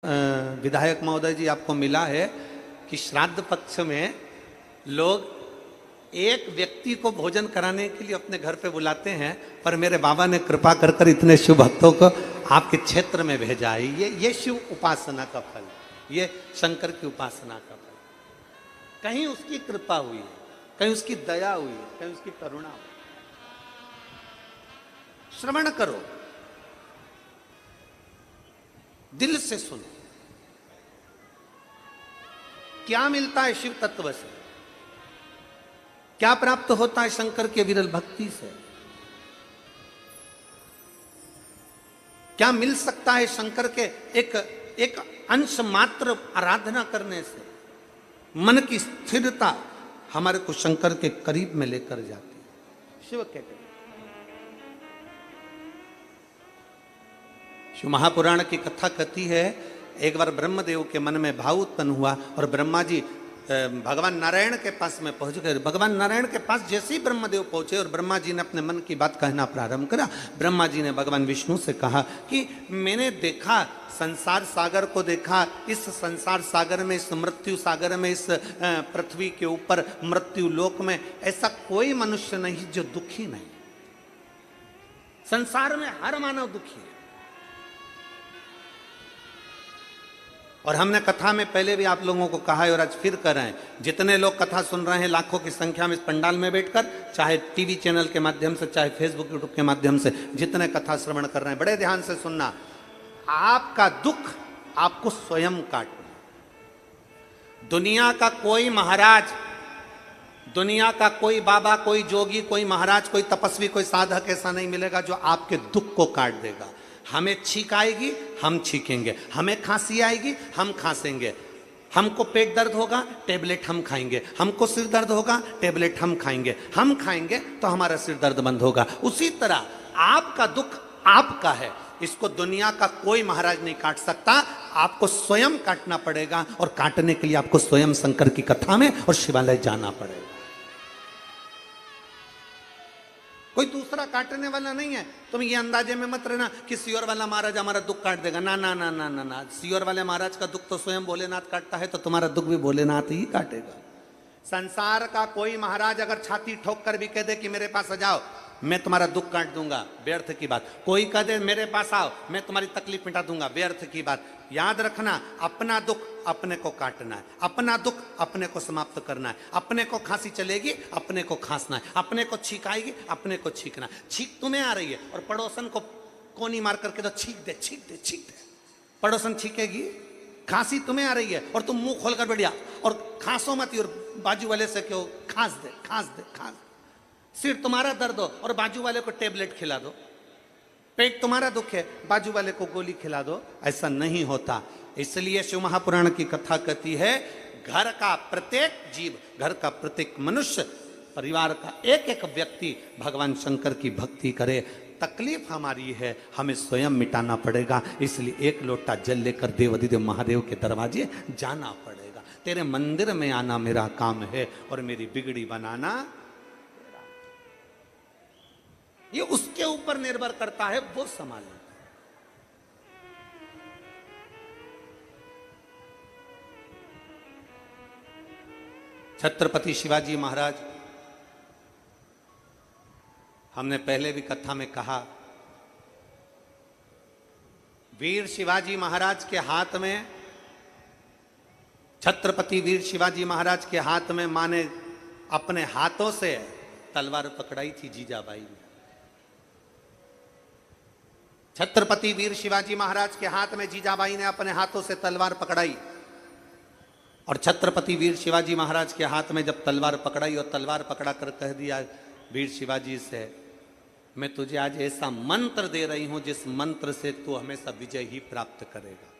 विधायक महोदय जी आपको मिला है कि श्राद्ध पक्ष में लोग एक व्यक्ति को भोजन कराने के लिए अपने घर पे बुलाते हैं, पर मेरे बाबा ने कृपा कर कर इतने शिव भक्तों को आपके क्षेत्र में भेजा है। ये शिव उपासना का फल, ये शंकर की उपासना का फल। कहीं उसकी कृपा हुई है, कहीं उसकी दया हुई है, कहीं उसकी करुणा हुई। श्रवण करो, दिल से सुनो, क्या मिलता है शिव तत्व से, क्या प्राप्त होता है शंकर के विरल भक्ति से, क्या मिल सकता है शंकर के एक अंश मात्र आराधना करने से। मन की स्थिरता हमारे को शंकर के करीब में लेकर जाती है। शिव कहते हैं, शिव महापुराण की कथा कहती है, एक बार ब्रह्मदेव के मन में भाव उत्पन्न हुआ और ब्रह्मा जी भगवान नारायण के पास में पहुंच गए। भगवान नारायण के पास जैसे ही ब्रह्मदेव पहुंचे और ब्रह्मा जी ने अपने मन की बात कहना प्रारंभ करा, ब्रह्मा जी ने भगवान विष्णु से कहा कि मैंने देखा, संसार सागर को देखा, इस संसार सागर में, इस मृत्यु सागर में, इस पृथ्वी के ऊपर मृत्यु लोक में ऐसा कोई मनुष्य नहीं जो दुखी नहीं। संसार में हर मानव दुखी है। और हमने कथा में पहले भी आप लोगों को कहा है और आज फिर कर रहे हैं, जितने लोग कथा सुन रहे हैं लाखों की संख्या में इस पंडाल में बैठकर, चाहे टीवी चैनल के माध्यम से, चाहे फेसबुक यूट्यूब के माध्यम से, जितने कथा श्रवण कर रहे हैं, बड़े ध्यान से सुनना। आपका दुख आपको स्वयं काटना। दुनिया का कोई महाराज, दुनिया का कोई बाबा, कोई जोगी, कोई महाराज, कोई तपस्वी, कोई साधक ऐसा नहीं मिलेगा जो आपके दुख को काट देगा। हमें छींक आएगी, हम छींकेंगे, हमें खांसी आएगी, हम खांसेंगे, हमको पेट दर्द होगा, टेबलेट हम खाएंगे, हमको सिर दर्द होगा, टेबलेट हम खाएंगे तो हमारा सिर दर्द बंद होगा। उसी तरह आपका दुख आपका है, इसको दुनिया का कोई महाराज नहीं काट सकता, आपको स्वयं काटना पड़ेगा। और काटने के लिए आपको स्वयं शंकर की कथा में और शिवालय जाना पड़ेगा। कोई दूसरा काटने वाला नहीं है। तुम ये अंदाजे में मत रहना कि सियोर वाला महाराज हमारा दुख काट देगा। ना ना ना ना ना ना, सियोर वाले महाराज का दुख तो स्वयं भोलेनाथ काटता है, तो तुम्हारा दुख भी भोलेनाथ ही काटेगा। संसार का कोई महाराज अगर छाती ठोक कर भी कह दे कि मेरे पास आ जाओ, मैं तुम्हारा दुख काट दूंगा, व्यर्थ की बात। कोई कह दे मेरे पास आओ, मैं तुम्हारी तकलीफ मिटा दूंगा, व्यर्थ की बात। याद रखना, अपना दुख अपने को काटना है, अपना दुख अपने को समाप्त करना है। अपने को खांसी चलेगी, अपने को खांसना है, अपने को छींक आएगी, अपने को छींकना। छींक तुम्हें आ रही है और पड़ोसन को कोनी मार करके तो छींक दे, छींक दे, छींक दे, पड़ोसन छींकेगी। खांसी तुम्हें आ रही है और तुम मुंह खोलकर बैठ जा और खांसो मत, और बाजू वाले से क्यों खांस दे, खांस दे, खांस। सिर तुम्हारा दर्द हो और बाजू वाले को टेबलेट खिला दो। पेट तुम्हारा दुख है, बाजू वाले को गोली खिला दो। ऐसा नहीं होता। इसलिए शिव महापुराण की कथा कहती है, घर का प्रत्येक जीव, घर का प्रत्येक मनुष्य, परिवार का एक एक व्यक्ति भगवान शंकर की भक्ति करे। तकलीफ हमारी है, हमें स्वयं मिटाना पड़ेगा। इसलिए एक लोटा जल लेकर देवाधिदेव महादेव के दरवाजे जाना पड़ेगा। तेरे मंदिर में आना मेरा काम है और मेरी बिगड़ी बनाना, ये उसके ऊपर निर्भर करता है, वो संभालना। छत्रपति शिवाजी महाराज, हमने पहले भी कथा में कहा, वीर शिवाजी महाराज के हाथ में, छत्रपति वीर शिवाजी महाराज के हाथ में मां ने अपने हाथों से तलवार पकड़ाई थी जीजाबाई ने। छत्रपति वीर शिवाजी महाराज के हाथ में जीजाबाई ने अपने हाथों से तलवार पकड़ाई। और छत्रपति वीर शिवाजी महाराज के हाथ में जब तलवार पकड़ाई और तलवार पकड़ा कर कह दिया वीर शिवाजी से, मैं तुझे आज ऐसा मंत्र दे रही हूं जिस मंत्र से तू हमेशा विजय ही प्राप्त करेगा।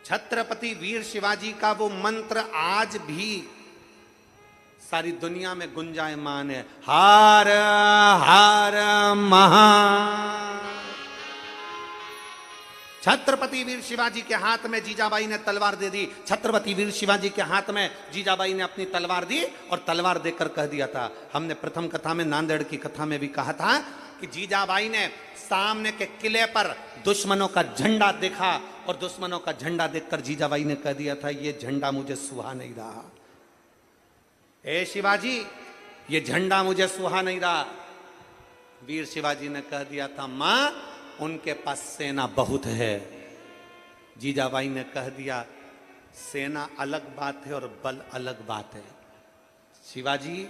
छत्रपति वीर शिवाजी का वो मंत्र आज भी सारी दुनिया में गुंजायमान है। हार हार महा। छत्रपति वीर शिवाजी के हाथ में जीजाबाई ने तलवार दे दी। छत्रपति वीर शिवाजी के हाथ में जीजाबाई ने अपनी तलवार दी और तलवार देकर कह दिया था, हमने प्रथम कथा में, नांदेड़ की कथा में भी कहा था कि जीजाबाई ने सामने के किले पर दुश्मनों का झंडा देखा और दुश्मनों का झंडा देखकर जीजाबाई ने कह दिया था, ये झंडा मुझे सुहा नहीं रहा। ए शिवाजी, ये झंडा मुझे सुहा नहीं रहा। वीर शिवाजी ने कह दिया था, मां उनके पास सेना बहुत है। जीजाबाई ने कह दिया, सेना अलग बात है और बल अलग बात है। शिवाजी,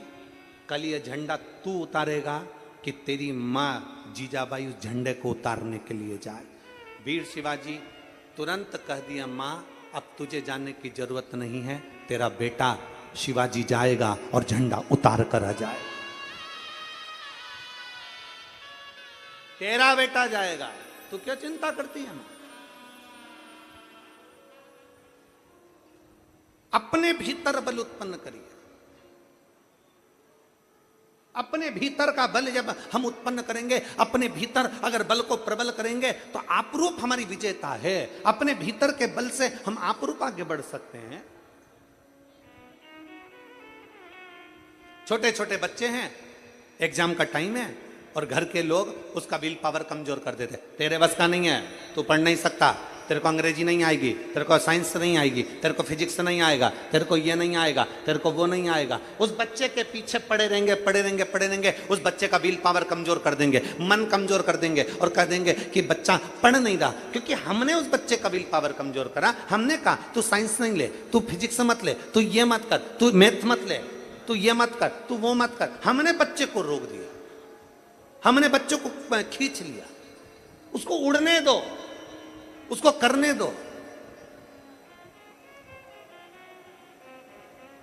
कल ये झंडा तू उतारेगा कि तेरी मां जीजाबाई उस झंडे को उतारने के लिए जाए। वीर शिवाजी तुरंत कह दिया, मां अब तुझे जाने की जरूरत नहीं है, तेरा बेटा शिवाजी जाएगा और झंडा उतार कर आ जाए। तेरा बेटा जाएगा, तू क्या चिंता करती है? अपने भीतर बल उत्पन्न करिए। अपने भीतर का बल जब हम उत्पन्न करेंगे, अपने भीतर अगर बल को प्रबल करेंगे तो आपरूप हमारी विजेता है। अपने भीतर के बल से हम आपरूप आगे बढ़ सकते हैं। छोटे छोटे बच्चे हैं, एग्जाम का टाइम है और घर के लोग उसका विल पावर कमजोर कर देते। तेरे बस का नहीं है, तू पढ़ नहीं सकता, तेरे को अंग्रेजी नहीं आएगी, तेरे को साइंस नहीं आएगी, तेरे को फिजिक्स नहीं आएगा, तेरे को ये नहीं आएगा, तेरे को वो नहीं आएगा। उस बच्चे के पीछे पड़े रहेंगे, पड़े रहेंगे, पड़े रहेंगे। उस बच्चे का विल पावर कमजोर कर देंगे, मन कमजोर कर देंगे और कह देंगे कि बच्चा पढ़ नहीं रहा, क्योंकि हमने उस बच्चे का विल पावर कमजोर करा। हमने कहा तू साइंस नहीं ले, तू फिजिक्स मत ले, तू ये मत कर, तू मैथ मत ले, तू ये मत कर, तू वो मत कर। हमने बच्चे को रोक दिया, हमने बच्चों को खींच लिया। उसको उड़ने दो, उसको करने दो।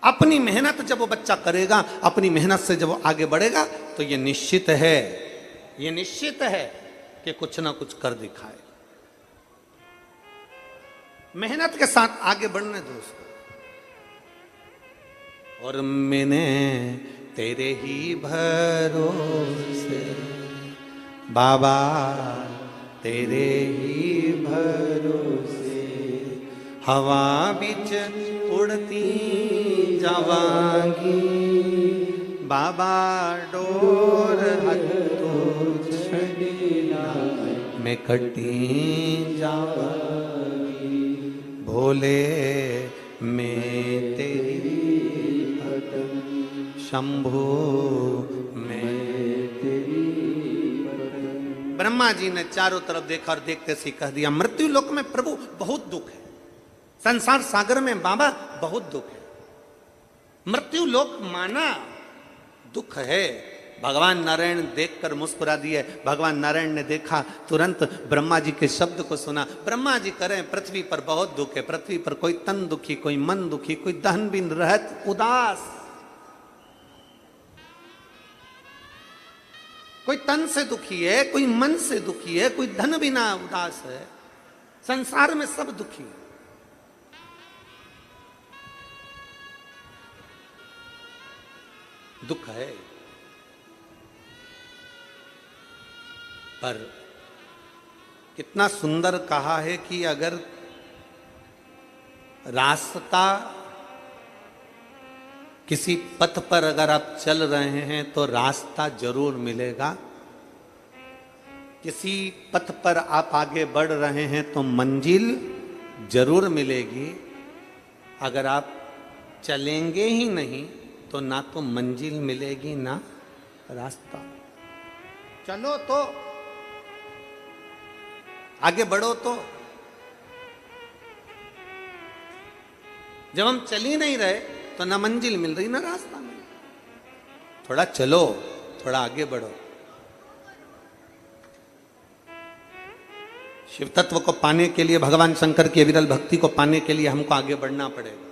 अपनी मेहनत जब वो बच्चा करेगा, अपनी मेहनत से जब वो आगे बढ़ेगा, तो ये निश्चित है, ये निश्चित है कि कुछ ना कुछ कर दिखाए। मेहनत के साथ आगे बढ़ने दो उसको। और मैंने तेरे ही भरोसे बाबा, तेरे ही भरोसे हवा बिच उड़ती जावांगी बाबा, डोर हथो छड़ीना मैं कटी जावांगी। भोले मैं तेरी शंभु मैं तेरी। ब्रह्मा जी ने चारों तरफ देखा और देखते से कह दिया, मृत्यु लोक में प्रभु बहुत दुख है, संसार सागर में बाबा बहुत दुख है। मृत्यु लोक माना दुख है। भगवान नारायण देखकर मुस्कुरा दिए। भगवान नारायण ने देखा, तुरंत ब्रह्मा जी के शब्द को सुना। ब्रह्मा जी करें, पृथ्वी पर बहुत दुख है, पृथ्वी पर कोई तन दुखी, कोई मन दुखी, कोई दहन बिन रहत उदास। कोई तन से दुखी है, कोई मन से दुखी है, कोई धन बिना उदास है। संसार में सब दुखी है। दुख है, पर कितना सुंदर कहा है कि अगर रास्ता, किसी पथ पर अगर आप चल रहे हैं तो रास्ता जरूर मिलेगा। किसी पथ पर आप आगे बढ़ रहे हैं तो मंजिल जरूर मिलेगी। अगर आप चलेंगे ही नहीं तो ना तो मंजिल मिलेगी ना रास्ता। चलो तो, आगे बढ़ो तो। जब हम चल ही नहीं रहे तो ना मंजिल मिल रही ना रास्ता मिल रहा। थोड़ा चलो, थोड़ा आगे बढ़ो। शिव तत्व को पाने के लिए, भगवान शंकर की अविरल भक्ति को पाने के लिए हमको आगे बढ़ना पड़ेगा।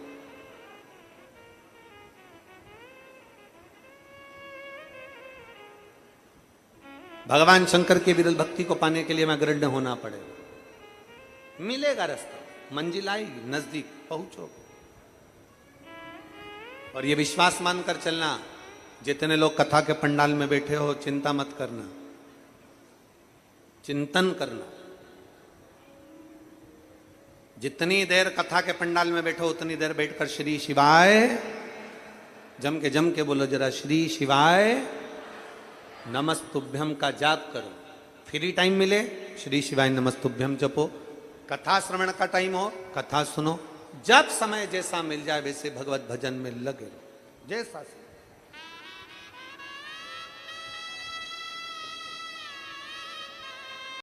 भगवान शंकर की विरल भक्ति को पाने के लिए हमें अग्रण्य होना पड़ेगा। मिलेगा रास्ता, मंजिल आएगी, नजदीक पहुंचोगे। और ये विश्वास मानकर चलना, जितने लोग कथा के पंडाल में बैठे हो, चिंता मत करना, चिंतन करना। जितनी देर कथा के पंडाल में बैठो उतनी देर बैठकर श्री शिवाय जम के बोलो जरा, श्री शिवाय। नमस्तुभ्यम का जाप करो। फ्री टाइम मिले श्री शिवाय नमस्तुभ्यम जपो। कथा श्रवण का टाइम हो कथा सुनो। जब समय जैसा मिल जाए वैसे भगवत भजन में लगे रहो, जैसा